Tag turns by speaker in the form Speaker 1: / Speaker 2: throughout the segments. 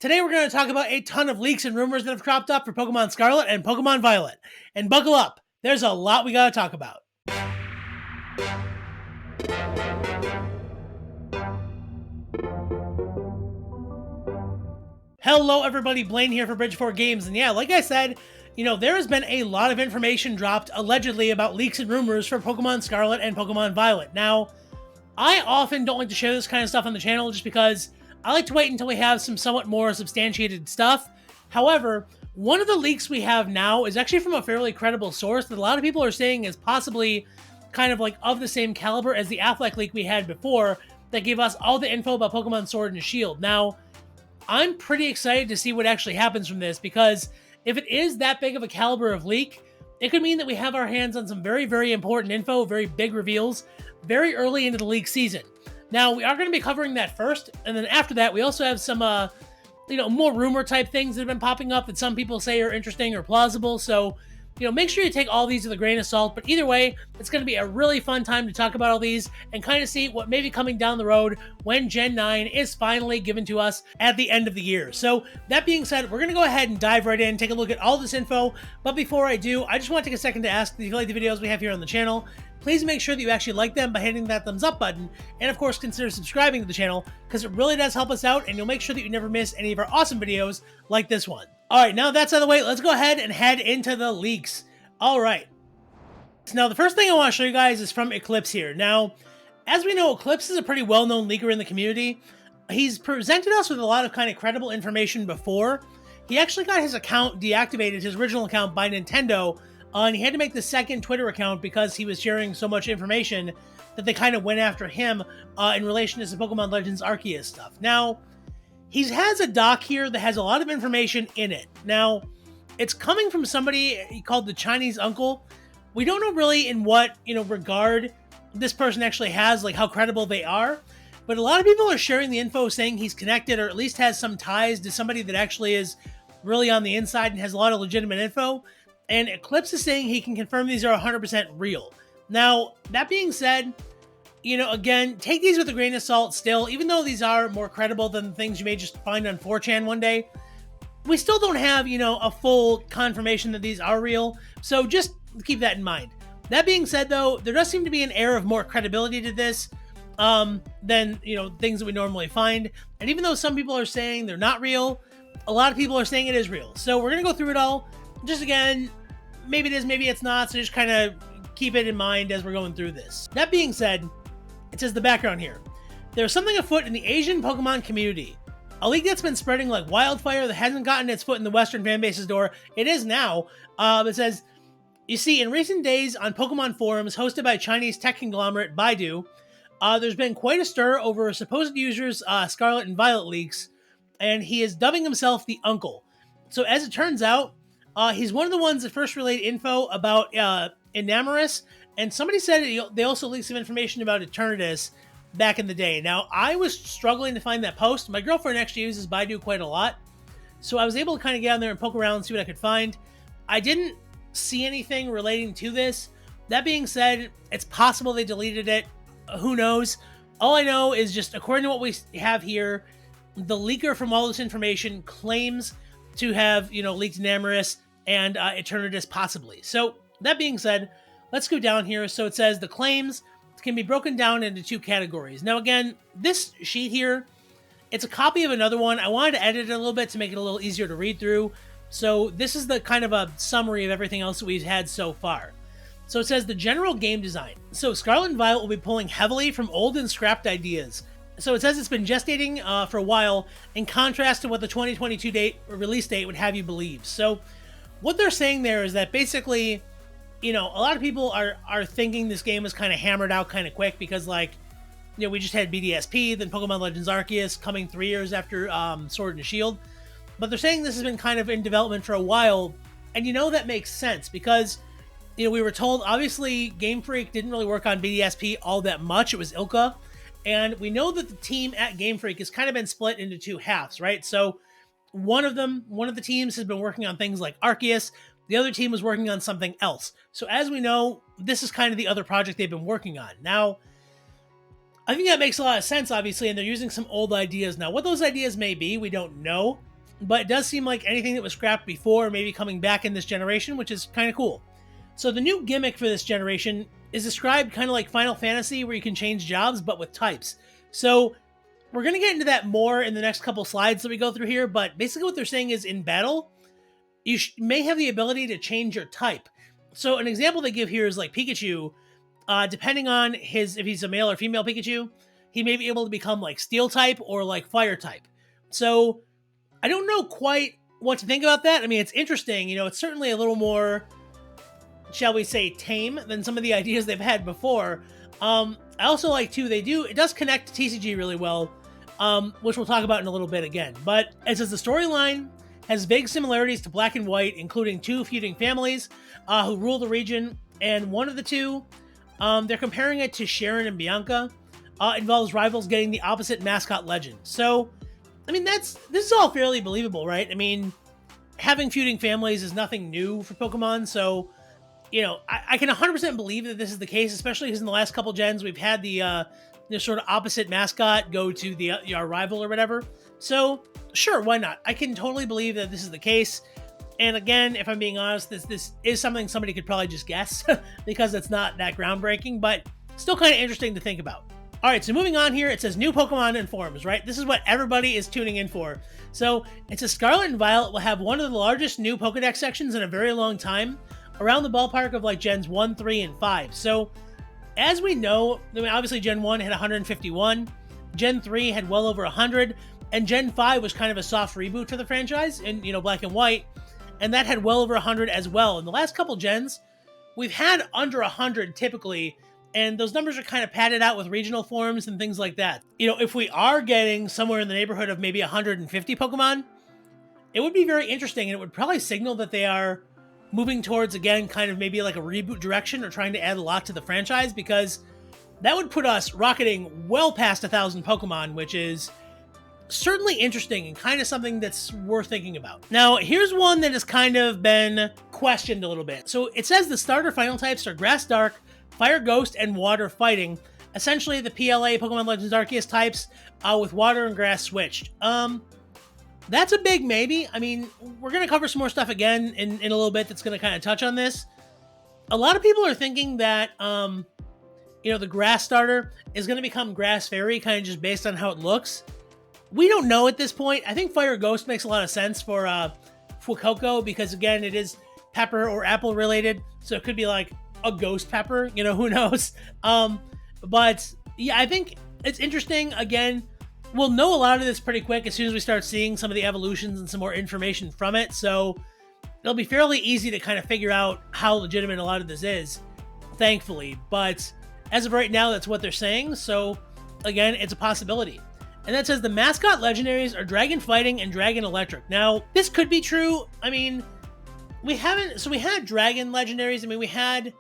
Speaker 1: Today we're going to talk about a ton of leaks and rumors that have cropped up for Pokemon Scarlet and Pokemon Violet. And buckle up, there's a lot we got to talk about. Hello everybody, Blaine here for Bridge4 Games, and yeah, like I said, there has been a lot of information dropped allegedly about leaks and rumors for Pokemon Scarlet and Pokemon Violet. Now, I often don't like to share this kind of stuff on the channel just because I like to wait until we have some somewhat more substantiated stuff. However, one of the leaks we have now is actually from a fairly credible source that a lot of people are saying is possibly kind of like of the same caliber as the Affleck leak we had before that gave us all the info about Pokemon Sword and Shield. Now, I'm pretty excited to see what actually happens from this because if it is that big of a caliber of leak, it could mean that we have our hands on some very, very important info, very big reveals, very early into the leak season. Now, we are going to be covering that first, and then after that, we also have some, more rumor-type things that have been popping up that some people say are interesting or plausible, so, make sure you take all these with a grain of salt, but either way, it's going to be a really fun time to talk about all these and kind of see what may be coming down the road when Gen 9 is finally given to us at the end of the year. So, that being said, we're going to go ahead and dive right in, take a look at all this info, but before I do, I just want to take a second to ask if you like the videos we have here on the channel. Please make sure that you actually like them by hitting that thumbs up button, and of course consider subscribing to the channel, because it really does help us out, and you'll make sure that you never miss any of our awesome videos like this one. Alright, now that's out of the way, let's go ahead and head into the leaks. Alright. Now the first thing I want to show you guys is from Eclipse here. Now, as we know, Eclipse is a pretty well-known leaker in the community. He's presented us with a lot of kind of credible information before. He actually got his account deactivated, his original account, by Nintendo, and he had to make the second Twitter account because he was sharing so much information that they kind of went after him in relation to some Pokemon Legends Arceus stuff. Now, he has a doc here that has a lot of information in it. Now, it's coming from somebody called the Chinese Uncle. We don't know really in what, regard this person actually has, like how credible they are. But a lot of people are sharing the info saying he's connected or at least has some ties to somebody that actually is really on the inside and has a lot of legitimate info. And Eclipse is saying he can confirm these are 100% real. Now, that being said, again, take these with a grain of salt still. Even though these are more credible than the things you may just find on 4chan one day, we still don't have, a full confirmation that these are real. So just keep that in mind. That being said, though, there does seem to be an air of more credibility to this than, things that we normally find. And even though some people are saying they're not real, a lot of people are saying it is real. So we're going to go through it all. Just again, maybe it is, maybe it's not, so just kind of keep it in mind as we're going through this. That being said, it says the background here. There's something afoot in the Asian Pokemon community. A leak that's been spreading like wildfire that hasn't gotten its foot in the Western fanbase's door. It is now. It says, you see, in recent days on Pokemon forums hosted by Chinese tech conglomerate Baidu, there's been quite a stir over supposed users' Scarlet and Violet leaks, and he is dubbing himself the Uncle. So as it turns out, he's one of the ones that first relayed info about Enamorus, and somebody said they also leaked some information about Eternatus back in the day. Now, I was struggling to find that post. My girlfriend actually uses Baidu quite a lot, so I was able to kind of get on there and poke around and see what I could find. I didn't see anything relating to this. That being said, it's possible they deleted it. Who knows? All I know is just according to what we have here, the leaker from all this information claims to have, leaked Enamorus and Eternatus possibly. So, that being said, let's go down here. So it says the claims can be broken down into two categories. Now again, this sheet here, it's a copy of another one. I wanted to edit it a little bit to make it a little easier to read through. So this is the kind of a summary of everything else that we've had so far. So it says the general game design. So Scarlet and Violet will be pulling heavily from old and scrapped ideas. So it says it's been gestating for a while, in contrast to what the 2022 release date would have you believe. So what they're saying there is that basically, a lot of people are thinking this game was kind of hammered out kind of quick because, we just had BDSP, then Pokemon Legends Arceus coming 3 years after Sword and Shield. But they're saying this has been kind of in development for a while, and that makes sense because, we were told, obviously, Game Freak didn't really work on BDSP all that much. It was Ilka, and we know that the team at Game Freak has kind of been split into two halves, right? So one of the teams has been working on things like Arceus. The other team was working on something else. So as we know, this is kind of the other project they've been working on. Now, I think that makes a lot of sense, obviously, and they're using some old ideas. Now, what those ideas may be, we don't know. but it does seem like anything that was scrapped before maybe coming back in this generation, which is kind of cool. So the new gimmick for this generation is described kind of like Final Fantasy, where you can change jobs, but with types. So we're going to get into that more in the next couple slides that we go through here, but basically what they're saying is in battle, you may have the ability to change your type. So an example they give here is like Pikachu, depending on if he's a male or female Pikachu, he may be able to become like Steel type or like Fire type. So I don't know quite what to think about that. I mean, it's interesting. It's certainly a little more, shall we say, tame than some of the ideas they've had before. I also like, too, it does connect to TCG really well, which we'll talk about in a little bit again. But it says the storyline has big similarities to Black and White, including two feuding families who rule the region, and one of the two, they're comparing it to Sharon and Bianca, involves rivals getting the opposite mascot legend. So, I mean, this is all fairly believable, right? I mean, having feuding families is nothing new for Pokemon, so I can 100% believe that this is the case, especially because in the last couple gens, we've had the sort of opposite mascot go to our rival or whatever. So, sure, why not? I can totally believe that this is the case. And again, if I'm being honest, this is something somebody could probably just guess because it's not that groundbreaking, but still kind of interesting to think about. All right, so moving on here, it says new Pokemon and forms, right? This is what everybody is tuning in for. So it says Scarlet and Violet will have one of the largest new Pokedex sections in a very long time, around the ballpark of like Gens 1, 3, and 5. So, as we know, I mean, obviously Gen 1 had 151, Gen 3 had well over 100, and Gen 5 was kind of a soft reboot to the franchise in, Black and White, and that had well over 100 as well. In the last couple gens, we've had under 100 typically, and those numbers are kind of padded out with regional forms and things like that. If we are getting somewhere in the neighborhood of maybe 150 Pokemon, it would be very interesting, and it would probably signal that they are moving towards, again, kind of maybe like a reboot direction or trying to add a lot to the franchise, because that would put us rocketing well past 1,000 Pokemon, which is certainly interesting and kind of something that's worth thinking about. Now, here's one that has kind of been questioned a little bit. So it says the starter final types are Grass Dark, Fire Ghost, and Water Fighting. Essentially the PLA Pokemon Legends Arceus types with Water and Grass switched. That's a big maybe. I mean, we're going to cover some more stuff again in a little bit that's going to kind of touch on this. A lot of people are thinking that, the Grass starter is going to become Grass Fairy, kind of just based on how it looks. We don't know at this point. I think Fire Ghost makes a lot of sense for Fuecoco because, again, it is pepper or apple related. So it could be like a ghost pepper, who knows? But yeah, I think it's interesting. Again, we'll know a lot of this pretty quick as soon as we start seeing some of the evolutions and some more information from it. So it'll be fairly easy to kind of figure out how legitimate a lot of this is, thankfully. But as of right now, that's what they're saying. So again, it's a possibility. And that says the mascot legendaries are Dragon Fighting and Dragon Electric. Now, this could be true. I mean, we had Dragon legendaries. I mean, we had,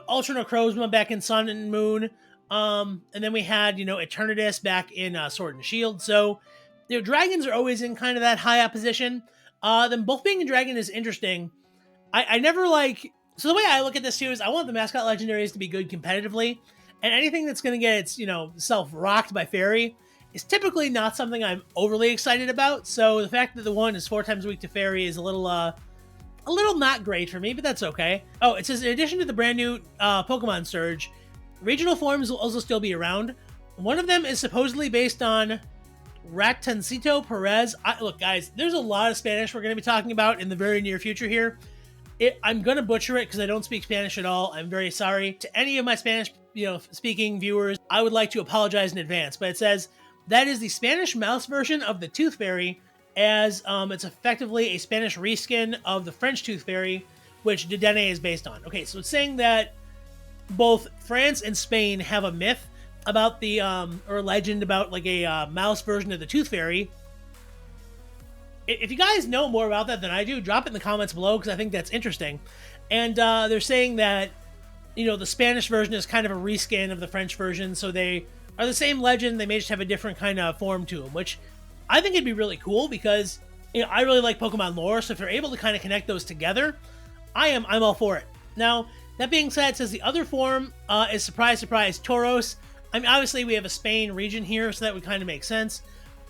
Speaker 1: Ultra Necrozma back in Sun and Moon. And then we had, Eternatus back in Sword and Shield. So, dragons are always in kind of that high opposition. Them both being a dragon is interesting. I never so the way I look at this too is I want the mascot legendaries to be good competitively. And anything that's going to get its, self rocked by Fairy is typically not something I'm overly excited about. So the fact that the one is 4 times a week to Fairy is a little not great for me, but that's okay. Oh, it says in addition to the brand new Pokemon Surge, regional forms will also still be around. One of them is supposedly based on Ratoncito Perez. Look, guys, there's a lot of Spanish we're going to be talking about in the very near future here. I'm going to butcher it because I don't speak Spanish at all. I'm very sorry. To any of my Spanish, speaking viewers, I would like to apologize in advance. But it says that is the Spanish mouse version of the Tooth Fairy, as it's effectively a Spanish reskin of the French Tooth Fairy, which Dedenne is based on. Okay, so it's saying that both France and Spain have a myth about the, or legend about like a mouse version of the Tooth Fairy. If you guys know more about that than I do, drop it in the comments below because I think that's interesting. And they're saying that, the Spanish version is kind of a reskin of the French version, so they are the same legend, they may just have a different kind of form to them, which I think it'd be really cool because, I really like Pokemon lore, so if they're able to kind of connect those together, I'm all for it. Now, that being said, it says the other form is surprise, surprise, Tauros. I mean, obviously we have a Spain region here, so that would kind of make sense.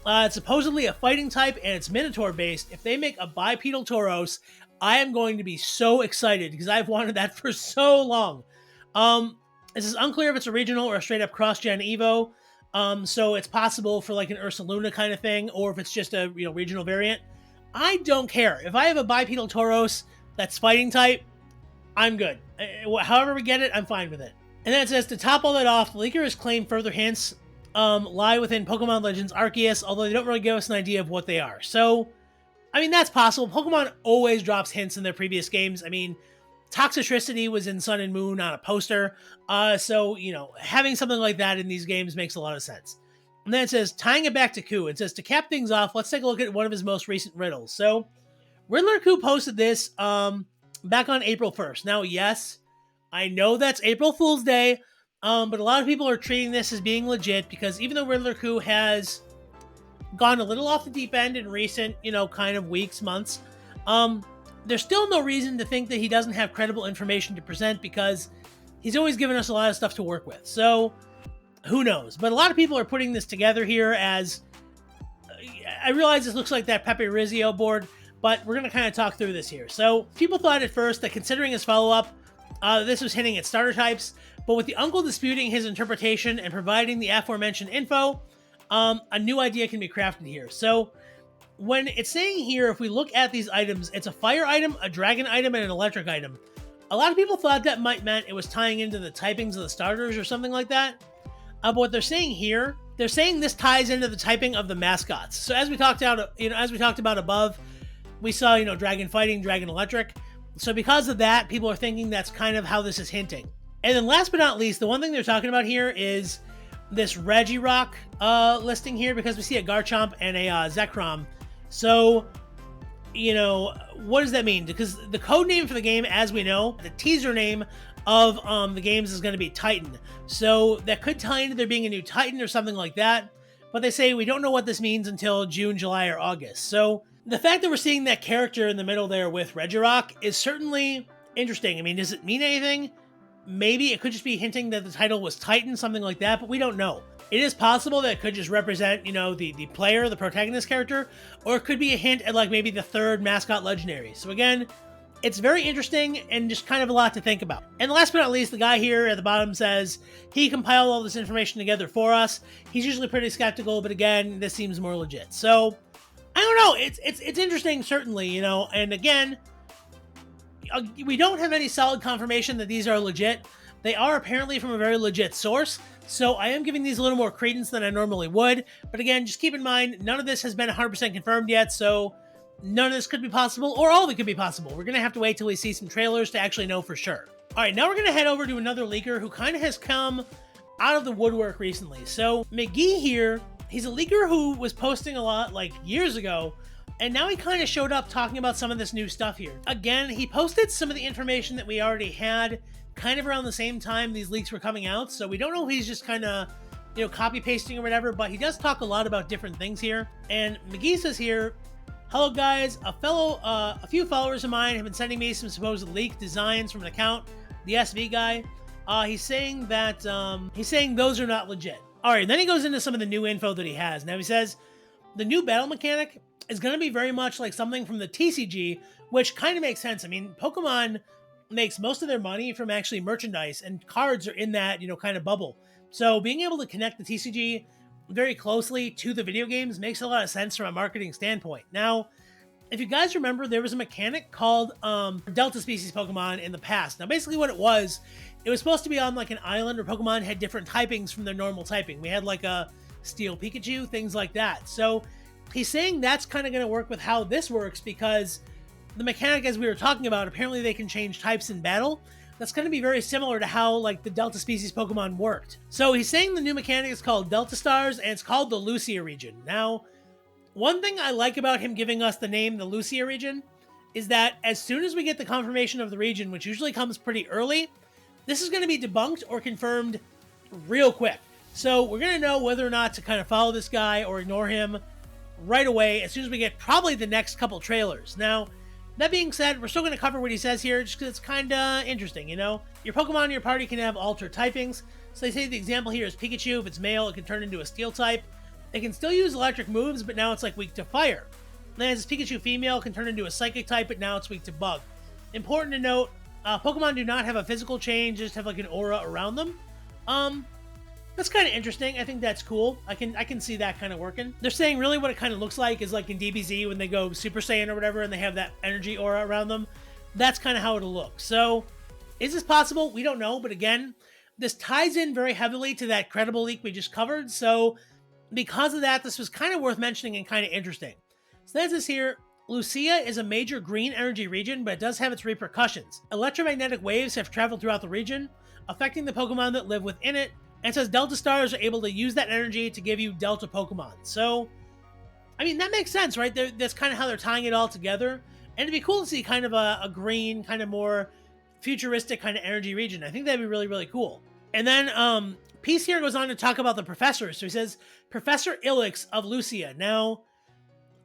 Speaker 1: It's supposedly a fighting type, and it's Minotaur based. If they make a bipedal Tauros, I am going to be so excited because I've wanted that for so long. This is unclear if it's a regional or a straight up cross gen Evo. So it's possible for like an Ursaluna kind of thing, or if it's just a regional variant. I don't care if I have a bipedal Tauros that's fighting type. I'm good. However we get it, I'm fine with it. And then it says, to top all that off, the leaker has claimed further hints lie within Pokemon Legends Arceus, although they don't really give us an idea of what they are. So, I mean, that's possible. Pokemon always drops hints in their previous games. I mean, Toxicity was in Sun and Moon on a poster. So, having something like that in these games makes a lot of sense. And then it says, tying it back to Khu, it says, to cap things off, let's take a look at one of his most recent riddles. So, Riddler Khu posted this back on April 1st. Now, yes, I know that's April Fool's Day, but a lot of people are treating this as being legit because even though Riddler Khu has gone a little off the deep end in recent, kind of weeks, months, there's still no reason to think that he doesn't have credible information to present because he's always given us a lot of stuff to work with. So, who knows? But a lot of people are putting this together here as... I realize this looks like that Pepe Rizzo board, but we're going to kind of talk through this here. So, people thought at first that considering his follow-up, this was hinting at starter types, but with the uncle disputing his interpretation and providing the aforementioned info, a new idea can be crafted here. So, when it's saying here, if we look at these items, it's a fire item, a dragon item, and an electric item. A lot of people thought that meant it was tying into the typings of the starters or something like that. But what they're saying here, they're saying this ties into the typing of the mascots. So as we talked about above, we saw, dragon fighting, dragon electric. So because of that, people are thinking that's kind of how this is hinting. And then last but not least, the one thing they're talking about here is this Reggie Rock listing here, because we see a Garchomp and a Zekrom. So, what does that mean? Because the code name for the game, as we know, the teaser name of the games is going to be Titan. So that could tie into there being a new Titan or something like that. But they say we don't know what this means until June, July, or August. So the fact that we're seeing that character in the middle there with Reggie Rock is certainly interesting. I mean, does it mean anything? Maybe it could just be hinting that the title was Titan, something like that, but we don't know. It is possible that it could just represent, the player, the protagonist character, or it could be a hint at like maybe the third mascot legendary. So again, it's very interesting and just kind of a lot to think about. And last but not least, the guy here at the bottom says he compiled all this information together for us. He's usually pretty skeptical, but again, this seems more legit. So I don't know. It's interesting, certainly, and again, we don't have any solid confirmation that these are legit. They are apparently from a very legit source, so I am giving these a little more credence than I normally would. But again, just keep in mind, none of this has been 100% confirmed yet, so none of this could be possible, or all of it could be possible. We're going to have to wait till we see some trailers to actually know for sure. All right, now we're going to head over to another leaker who kind of has come out of the woodwork recently. So McGee here, he's a leaker who was posting a lot like years ago, and now he kind of showed up talking about some of this new stuff here. Again, he posted some of the information that we already had kind of around the same time these leaks were coming out, so we don't know if he's just kind of, copy pasting or whatever, but he does talk a lot about different things here. And McGee says here, hello guys, a few followers of mine have been sending me some supposed leaked designs from an account, the SV guy. He's saying those are not legit. All right, then he goes into some of the new info that he has. Now he says the new battle mechanic is going to be very much like something from the TCG, which kind of makes sense. I mean, Pokemon makes most of their money from actually merchandise, and cards are in that, kind of bubble. So being able to connect the TCG very closely to the video games makes a lot of sense from a marketing standpoint. Now, if you guys remember, there was a mechanic called Delta Species Pokemon in the past. Now, basically what it was supposed to be on like an island where Pokemon had different typings from their normal typing. We had like a Steel Pikachu, things like that. So he's saying that's kind of going to work with how this works, because the mechanic, as we were talking about, apparently they can change types in battle. That's going to be very similar to how like the Delta Species Pokemon worked. So he's saying the new mechanic is called Delta Stars, and it's called the Lucia region. Now, one thing I like about him giving us the name the Lucia region is that as soon as we get the confirmation of the region, which usually comes pretty early, this is going to be debunked or confirmed real quick. So we're going to know whether or not to kind of follow this guy or ignore him right away as soon as we get probably the next couple trailers. Now, that being said, we're still going to cover what he says here just because it's kind of interesting, Your Pokemon in your party can have altered typings. So they say the example here is Pikachu. If it's male, it can turn into a Steel type. It can still use electric moves, but now it's like weak to fire. Then as Pikachu female can turn into a psychic type, but now it's weak to bug. Important to note, Pokemon do not have a physical change, just have like an aura around them. That's kind of interesting. I think that's cool. I can see that kind of working. They're saying really what it kind of looks like is like in DBZ when they go Super Saiyan or whatever and they have that energy aura around them. That's kind of how it'll look. So is this possible? We don't know. But again, this ties in very heavily to that credible leak we just covered. So because of that, this was kind of worth mentioning and kind of interesting. So that's this here. Lucia is a major green energy region, but it does have its repercussions. Electromagnetic waves have traveled throughout the region, affecting the Pokemon that live within it, and says Delta Stars are able to use that energy to give you Delta Pokemon. So, I mean, that makes sense, right? That's kind of how they're tying it all together. And it'd be cool to see kind of a green, kind of more futuristic kind of energy region. I think that'd be really, really cool. And then Peace here goes on to talk about the professor. So he says, Professor Ilex of Lucia. Now,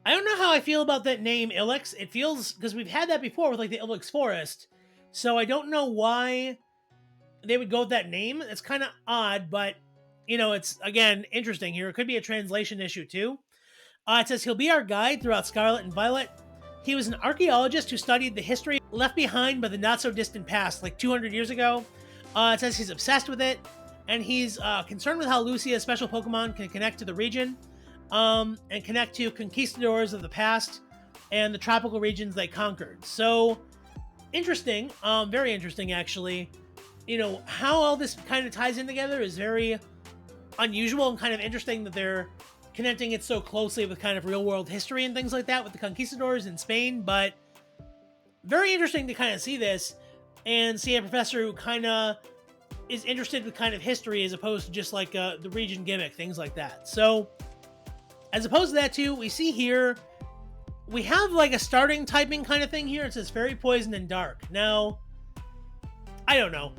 Speaker 1: I don't know how I feel about that name, Ilex. It feels, because we've had that before with like the Ilex Forest. So I don't know why they would go with that name. It's kind of odd, but, you know, it's, again, interesting here. It could be a translation issue, too. It says, he'll be our guide throughout Scarlet and Violet. He was an archaeologist who studied the history left behind by the not-so-distant past, like 200 years ago. It says he's obsessed with it, and he's concerned with how Lucia's special Pokemon can connect to the region, and connect to conquistadors of the past and the tropical regions they conquered. So, interesting. Very interesting, actually. You know, how all this kind of ties in together is very unusual and kind of interesting that they're connecting it so closely with kind of real-world history and things like that with the conquistadors in Spain, but very interesting to kind of see this and see a professor who kind of is interested with kind of history as opposed to just like the region gimmick, things like that. So, as opposed to that too, we see here, we have like a starting typing kind of thing here. It says Fairy, Poison, and Dark. Now, I don't know.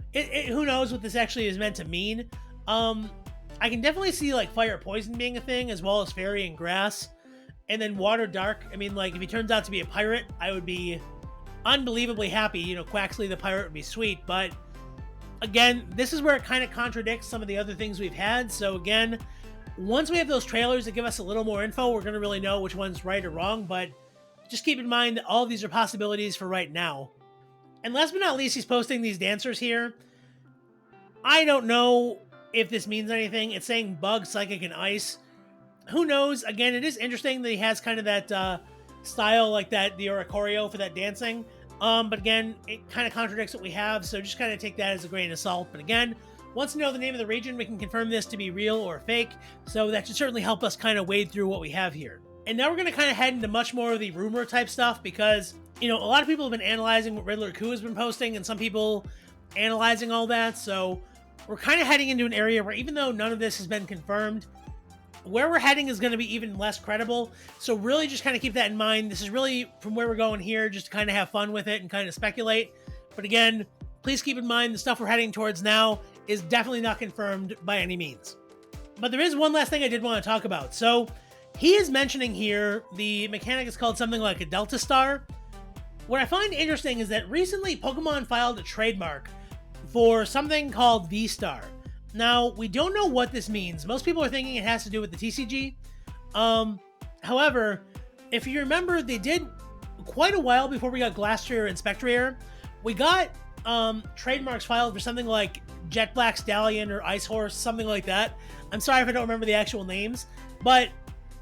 Speaker 1: Who knows what this actually is meant to mean. I can definitely see like Fire, Poison being a thing, as well as Fairy and Grass. And then Water, Dark. I mean, like, if he turns out to be a pirate, I would be unbelievably happy. You know, Quaxley the pirate would be sweet. But, again, this is where it kind of contradicts some of the other things we've had. So, again, once we have those trailers that give us a little more info, we're going to really know which one's right or wrong. But just keep in mind that all of these are possibilities for right now. And last but not least, he's posting these dancers here. I don't know if this means anything. It's saying Bug, Psychic, and Ice. Who knows? Again, it is interesting that he has kind of that style like that, the choreo for that dancing. But again, it kind of contradicts what we have, so just kind of take that as a grain of salt. But again, once we know the name of the region, we can confirm this to be real or fake, so that should certainly help us kind of wade through what we have here. And now we're going to kind of head into much more of the rumor type stuff because, you know, a lot of people have been analyzing what Riddler Khu has been posting, and some people analyzing all that, so we're kind of heading into an area where even though none of this has been confirmed, where we're heading is going to be even less credible. So really just kind of keep that in mind. This is really from where we're going here, just to kind of have fun with it and kind of speculate. But again, please keep in mind the stuff we're heading towards now is definitely not confirmed by any means. But there is one last thing I did want to talk about. So he is mentioning here the mechanic is called something like a Delta Star. What I find interesting is that recently Pokemon filed a trademark for something called V-Star. Now, we don't know what this means. Most people are thinking it has to do with the TCG. However, if you remember, they did quite a while before we got Glastrier and Spectrier. We got trademarks filed for something like Jet Black Stallion or Ice Horse, something like that. I'm sorry if I don't remember the actual names, but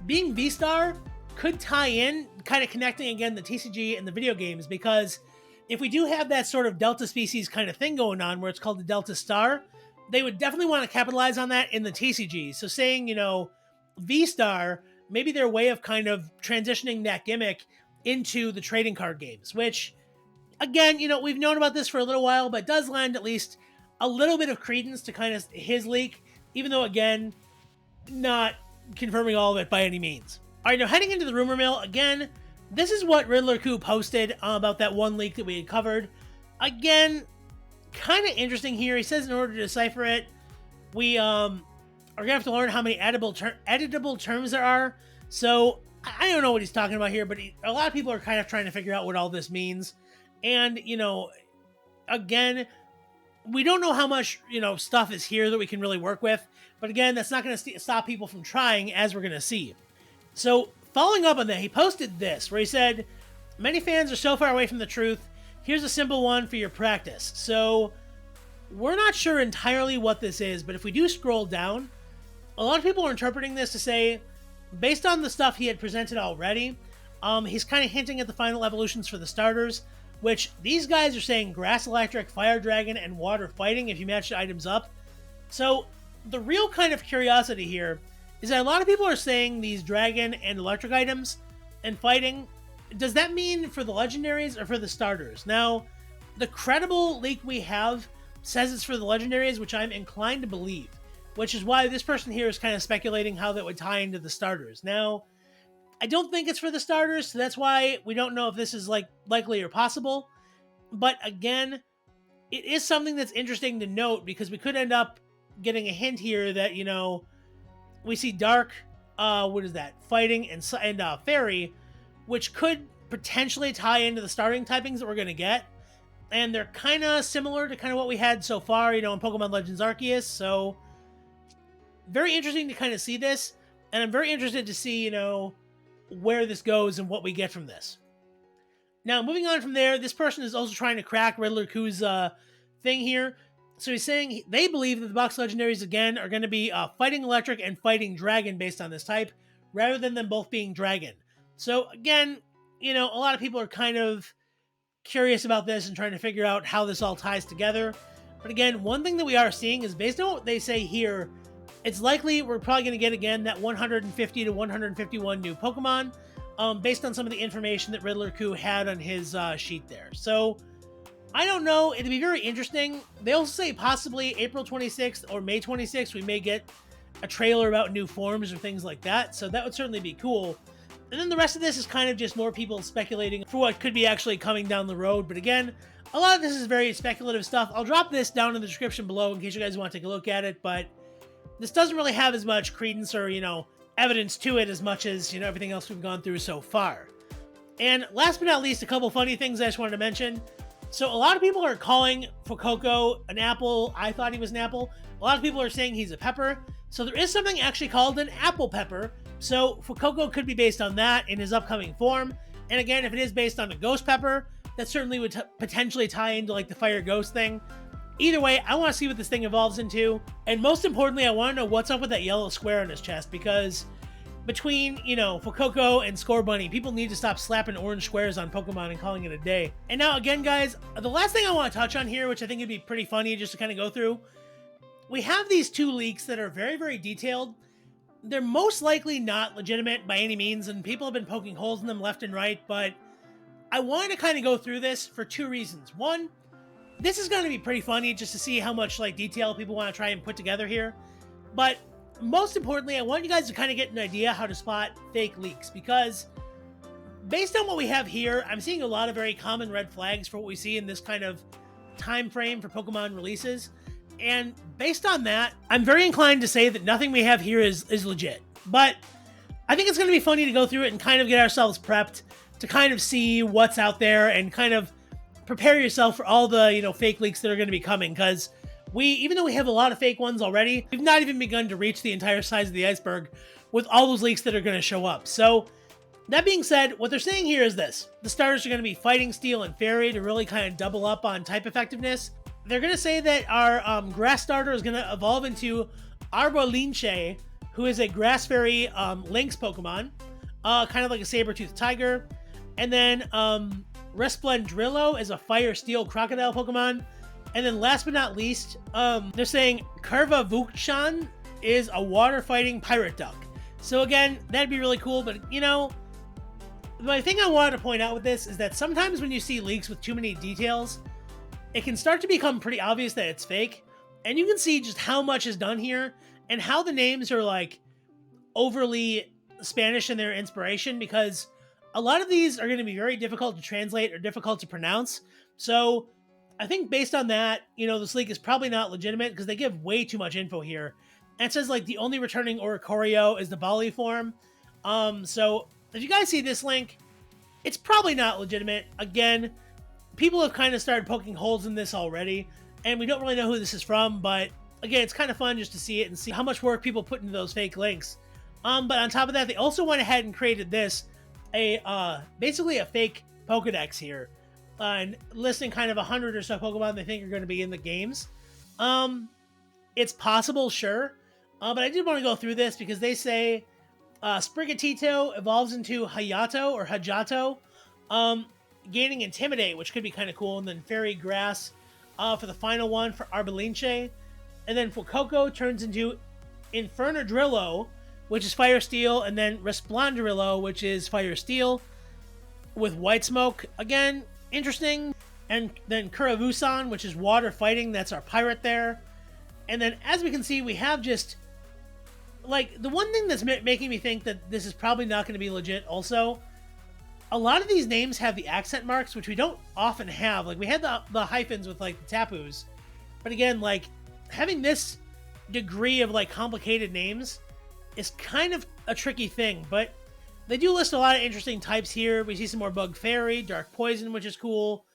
Speaker 1: being V-Star could tie in, kind of connecting again the TCG and the video games, because if we do have that sort of Delta species kind of thing going on where it's called the Delta Star, they would definitely want to capitalize on that in the TCG. So saying, you know, V-Star, maybe their way of kind of transitioning that gimmick into the trading card games, which, again, you know, we've known about this for a little while, but does lend at least a little bit of credence to kind of his leak, even though, again, not confirming all of it by any means. All right, now heading into the rumor mill, again, this is what Riddler Khu posted about that one leak that we had covered. Again, kind of interesting here. He says in order to decipher it, we are going to have to learn how many editable terms there are. So I don't know what he's talking about here, but a lot of people are kind of trying to figure out what all this means. And, you know, again, We don't know how much, stuff is here that we can really work with. But again, that's not going to stop people from trying, as we're going to see. So, following up on that, he posted this, where he said, many fans are so far away from the truth. Here's a simple one for your practice. So, we're not sure entirely what this is, but if we do scroll down, a lot of people are interpreting this to say, based on the stuff he had presented already, he's kind of hinting at the final evolutions for the starters, which these guys are saying Grass Electric, Fire Dragon, and Water Fighting if you match the items up. So, the real kind of curiosity here is that a lot of people are saying these Dragon and Electric items and Fighting, does that mean for the Legendaries or for the starters? Now, the credible leak we have says it's for the Legendaries, which I'm inclined to believe, which is why this person here is kind of speculating how that would tie into the starters. Now, I don't think it's for the starters, so that's why we don't know if this is likely or possible. But again, it is something that's interesting to note because we could end up getting a hint here that, we see Dark, Fighting and Fairy, which could potentially tie into the starting typings that we're going to get. And they're kind of similar to kind of what we had so far, in Pokemon Legends Arceus. So, very interesting to kind of see this. And I'm very interested to see, where this goes and what we get from this. Now, moving on from there, this person is also trying to crack Riddler Khu's thing here. So he's saying they believe that the box legendaries, again, are going to be Fighting Electric and Fighting Dragon based on this type, rather than them both being Dragon. So, again, a lot of people are kind of curious about this and trying to figure out how this all ties together. But again, one thing that we are seeing is based on what they say here, it's likely we're probably going to get, again, that 150 to 151 new Pokemon, based on some of the information that Riddler Khu had on his sheet there. So, I don't know. It'd be very interesting. They also say possibly April 26th or May 26th, we may get a trailer about new forms or things like that. So that would certainly be cool. And then the rest of this is kind of just more people speculating for what could be actually coming down the road. But again, a lot of this is very speculative stuff. I'll drop this down in the description below in case you guys want to take a look at it. But this doesn't really have as much credence or, evidence to it as much as, everything else we've gone through so far. And last but not least, a couple funny things I just wanted to mention. So a lot of people are calling Fuecoco an apple. I thought he was an apple. A lot of people are saying he's a pepper. So there is something actually called an apple pepper. So Fuecoco could be based on that in his upcoming form. And again, if it is based on a ghost pepper, that certainly would potentially tie into the fire ghost thing. Either way, I want to see what this thing evolves into. And most importantly, I want to know what's up with that yellow square on his chest, because between, Fuecoco and Scorbunny, people need to stop slapping orange squares on Pokemon and calling it a day. And now, again, guys, the last thing I want to touch on here, which I think would be pretty funny just to kind of go through, we have these two leaks that are very, very detailed. They're most likely not legitimate by any means, and people have been poking holes in them left and right, but I wanted to kind of go through this for two reasons. One, this is going to be pretty funny just to see how much detail people want to try and put together here. But most importantly, I want you guys to kind of get an idea how to spot fake leaks, because based on what we have here, I'm seeing a lot of very common red flags for what we see in this kind of time frame for Pokemon releases. And based on that, I'm very inclined to say that nothing we have here is legit. But I think it's going to be funny to go through it and kind of get ourselves prepped to kind of see what's out there and kind of prepare yourself for all the, fake leaks that are going to be coming, because even though we have a lot of fake ones already, we've not even begun to reach the entire size of the iceberg with all those leaks that are going to show up. So, that being said, what they're saying here is this. The starters are going to be Fighting, Steel, and Fairy to really kind of double up on type effectiveness. They're going to say that our Grass starter is going to evolve into Arbolinche, who is a Grass Fairy Lynx Pokemon, kind of like a saber-toothed tiger. And then Resplendrillo is a Fire Steel Crocodile Pokemon. And then last but not least, they're saying Curvavuchan is a water-fighting pirate duck. So again, that'd be really cool, but the thing I wanted to point out with this is that sometimes when you see leaks with too many details, it can start to become pretty obvious that it's fake. And you can see just how much is done here and how the names are overly Spanish in their inspiration, because a lot of these are going to be very difficult to translate or difficult to pronounce. So I think based on that, this leak is probably not legitimate because they give way too much info here. And it says the only returning Oricorio is the Bali form. So if you guys see this link, it's probably not legitimate. Again, people have kind of started poking holes in this already. and we don't really know who this is from, but again, it's kind of fun just to see it and see how much work people put into those fake links. But on top of that, they also went ahead and created this, basically a fake Pokedex here, and listing kind of 100 or so Pokemon they think are going to be in the games. It's possible, sure, but I did want to go through this because they say Sprigatito evolves into Hayato or Hajato, gaining Intimidate, which could be kind of cool, and then Fairy Grass for the final one for Arbalinche, and then Fuecoco turns into Infernadrillo, which is Fire Steel, and then Resplendrillo, which is Fire Steel, with White Smoke. Again, interesting. And then Kuravusan, which is Water Fighting, that's our pirate there. And then, as we can see, we have just, like, the one thing that's making me think that this is probably not going to be legit also, a lot of these names have the accent marks, which we don't often have. Like, we had the hyphens with, like, the Tapus. But again, like, having this degree of, like, complicated names is kind of a tricky thing. But they do list a lot of interesting types here. We see some more Bug Fairy, Dark Poison, which is cool.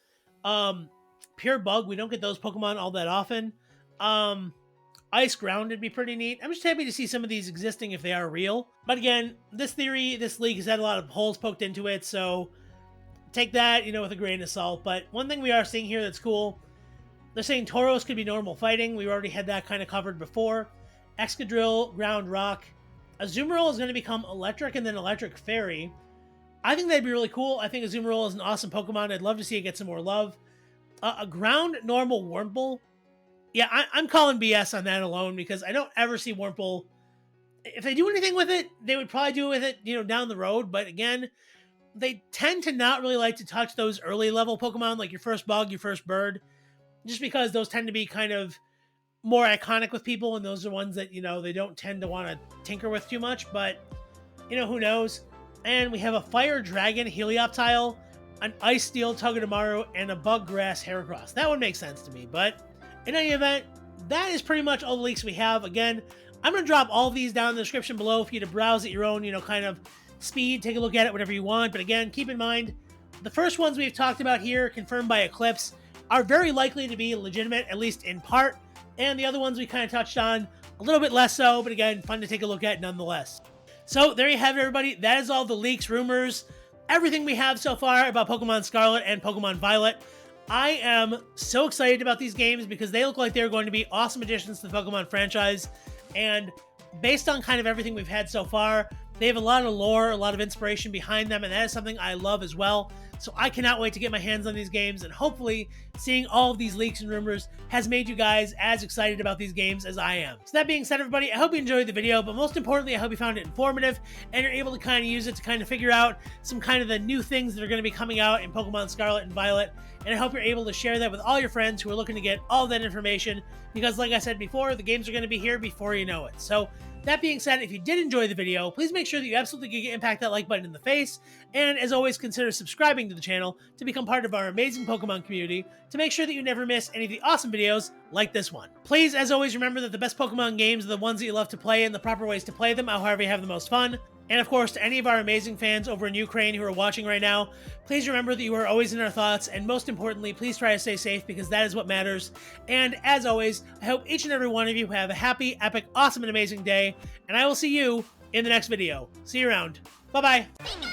Speaker 1: Pure Bug, we don't get those Pokemon all that often. Ice Ground would be pretty neat. I'm just happy to see some of these existing if they are real. But again, this league has had a lot of holes poked into it, so take that, you know, with a grain of salt. But one thing we are seeing here that's cool, they're saying Tauros could be normal fighting. We already had that kind of covered before. Excadrill, Ground Rock. Azumarill is going to become Electric and then Electric Fairy. I think that'd be really cool. I think Azumarill is an awesome Pokemon. I'd love to see it get some more love. A Ground Normal Wurmple. Yeah, I'm calling BS on that alone because I don't ever see Wurmple. If they do anything with it, they would probably do it with it, you know, down the road. But again, they tend to not really like to touch those early level Pokemon, like your first bug, your first bird, just because those tend to be kind of more iconic with people, and those are ones that, you know, they don't tend to want to tinker with too much. But, you know, who knows? And we have a Fire Dragon Helioptile, an Ice Steel Togedemaru, and a Bug Grass Heracross. That would make sense to me, but in any event, that is pretty much all the leaks we have. Again, I'm going to drop all of these down in the description below for you to browse at your own, you know, kind of speed. Take a look at it whenever you want. But again, keep in mind, the first ones we've talked about here, confirmed by Eclipse, are very likely to be legitimate, at least in part. And the other ones we kind of touched on, a little bit less so, but again, fun to take a look at nonetheless. So there you have it, everybody. That is all the leaks, rumors, everything we have so far about Pokemon Scarlet and Pokemon Violet. I am so excited about these games because they look like they're going to be awesome additions to the Pokemon franchise. And based on kind of everything we've had so far, they have a lot of lore, a lot of inspiration behind them, and that is something I love as well. So I cannot wait to get my hands on these games, and hopefully seeing all of these leaks and rumors has made you guys as excited about these games as I am. So that being said, everybody, I hope you enjoyed the video, but most importantly, I hope you found it informative and you're able to kind of use it to kind of figure out some kind of the new things that are going to be coming out in Pokemon Scarlet and Violet. And I hope you're able to share that with all your friends who are looking to get all that information, because like I said before, the games are going to be here before you know it. So that being said, if you did enjoy the video, please make sure that you absolutely Giga Impact that like button in the face, and as always, consider subscribing to the channel to become part of our amazing Pokemon community to make sure that you never miss any of the awesome videos like this one. Please, as always, remember that the best Pokemon games are the ones that you love to play and the proper ways to play them, however you have the most fun. And of course, to any of our amazing fans over in Ukraine who are watching right now, please remember that you are always in our thoughts, and most importantly, please try to stay safe because that is what matters. And as always, I hope each and every one of you have a happy, epic, awesome, and amazing day, and I will see you in the next video. See you around. Bye-bye.